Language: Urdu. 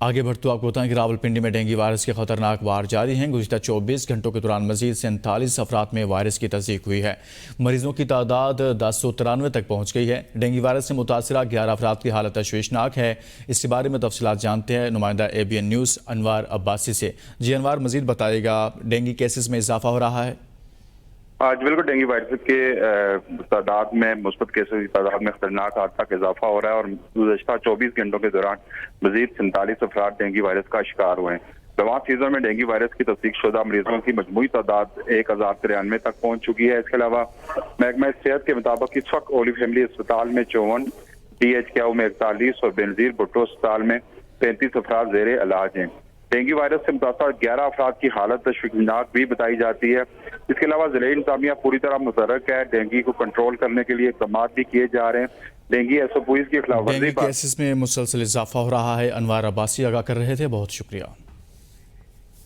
آگے بڑھتے آپ کو بتائیں کہ راولپنڈی میں ڈینگی وائرس کے خطرناک وار جاری ہیں۔ گزشتہ 24 گھنٹوں کے دوران مزید 47 افراد میں وائرس کی تصدیق ہوئی ہے۔ مریضوں کی تعداد 1093 تک پہنچ گئی ہے۔ ڈینگی وائرس سے متاثرہ 11 افراد کی حالت تشویشناک ہے۔ اس کے بارے میں تفصیلات جانتے ہیں نمائندہ ABN نیوز انوار عباسی سے۔ جی انوار، مزید بتائے گا، ڈینگی کیسز میں اضافہ ہو رہا ہے؟ آج بالکل ڈینگی وائرس کے تعداد میں مثبت کیسز کی تعداد میں خطرناک حد تک اضافہ ہو رہا ہے اور گزشتہ 24 گھنٹوں کے دوران مزید 47 افراد ڈینگی وائرس کا شکار ہوئے ہیں۔ رواں سیزن میں ڈینگی وائرس کی تصدیق شدہ مریضوں کی مجموعی تعداد 1093 تک پہنچ چکی ہے۔ اس کے علاوہ محکمہ صحت کے مطابق اس وقت اولی فیملی اسپتال میں 54، DHKO میں 41 اور بینظیر بھٹو اسپتال میں 35 افراد زیر علاج ہیں۔ ڈینگی وائرس سے متاثر 11 افراد کی حالت تشویشناک بھی بتائی جاتی ہے۔ اس کے علاوہ ضلعی انتظامیہ پوری طرح متحرک ہے۔ ڈینگی کو کنٹرول کرنے کے لیے اقدامات بھی کیے جا رہے ہیں۔ ڈینگی SOPs کی خلاف ورزی ڈینگی کیسز میں مسلسل اضافہ ہو رہا ہے۔ انوار عباسی آگاہ کر رہے تھے، بہت شکریہ۔